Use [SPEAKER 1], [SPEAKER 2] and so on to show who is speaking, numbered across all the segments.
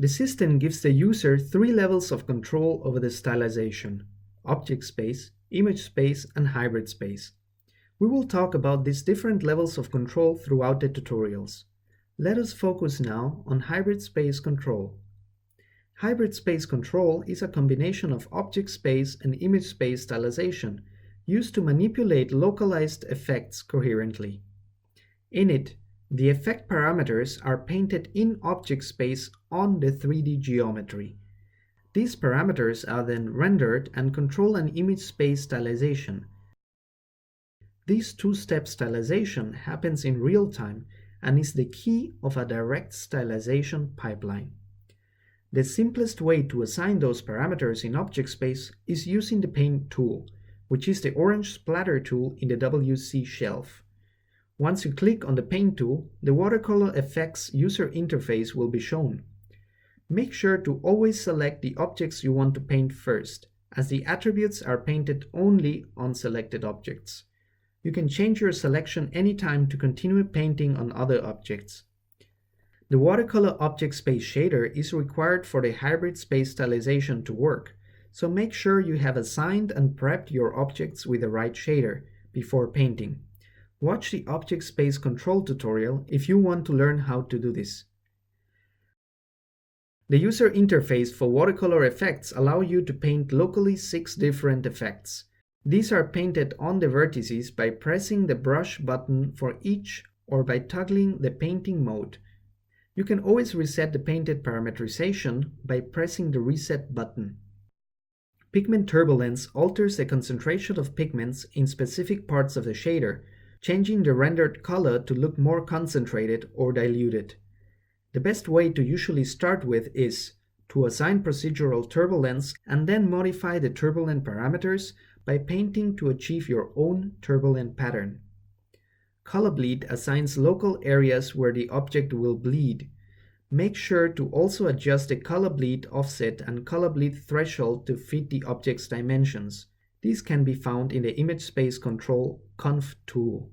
[SPEAKER 1] The system gives the user 3 levels of control over the stylization: object space, image space, and hybrid space. We will talk about these different levels of control throughout the tutorials. Let us focus now on hybrid space control. Hybrid space control is a combination of object space and image space stylization used to manipulate localized effects coherently. In it, the effect parameters are painted in object space on the 3D geometry. These parameters are then rendered and control an image space stylization. This two-step stylization happens in real time and is the key of a direct stylization pipeline. The simplest way to assign those parameters in object space is using the Paint tool, which is the orange splatter tool in the WC shelf. Once you click on the Paint tool, the Watercolor Effects user interface will be shown. Make sure to always select the objects you want to paint first, as the attributes are painted only on selected objects. You can change your selection anytime to continue painting on other objects. The Watercolor Object Space shader is required for the hybrid space stylization to work, so make sure you have assigned and prepped your objects with the right shader before painting. Watch the Object Space Control tutorial if you want to learn how to do this. The user interface for watercolor effects allows you to paint locally 6 different effects. These are painted on the vertices by pressing the brush button for each or by toggling the painting mode. You can always reset the painted parameterization by pressing the reset button. Pigment Turbulence alters the concentration of pigments in specific parts of the shader, changing the rendered color to look more concentrated or diluted. The best way to usually start with is to assign procedural turbulence and then modify the turbulent parameters by painting to achieve your own turbulent pattern. Color Bleed assigns local areas where the object will bleed. Make sure to also adjust the color bleed offset and color bleed threshold to fit the object's dimensions. These can be found in the Image Space Control Conf tool.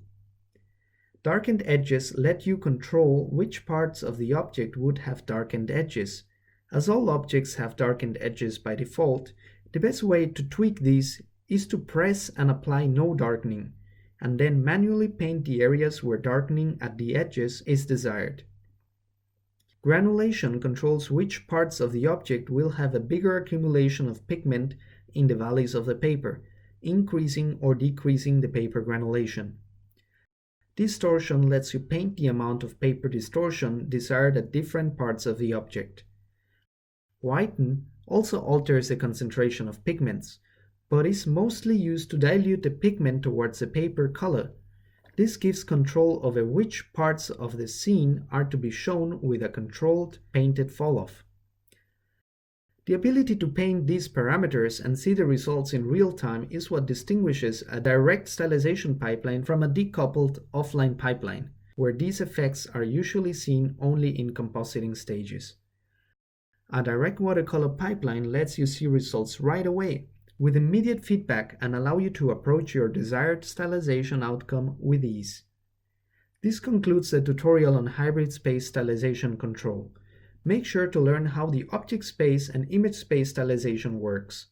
[SPEAKER 1] Darkened Edges let you control which parts of the object would have darkened edges. As all objects have darkened edges by default, the best way to tweak these is to press and apply no darkening, and then manually paint the areas where darkening at the edges is desired. Granulation controls which parts of the object will have a bigger accumulation of pigment in the valleys of the paper, increasing or decreasing the paper granulation. Distortion lets you paint the amount of paper distortion desired at different parts of the object. Whiten also alters the concentration of pigments, but is mostly used to dilute the pigment towards the paper color. This gives control over which parts of the scene are to be shown with a controlled painted falloff. The ability to paint these parameters and see the results in real time is what distinguishes a direct stylization pipeline from a decoupled offline pipeline, where these effects are usually seen only in compositing stages. A direct watercolor pipeline lets you see results right away, with immediate feedback, and allow you to approach your desired stylization outcome with ease. This concludes the tutorial on hybrid space stylization control. Make sure to learn how the object space and image space stylization works.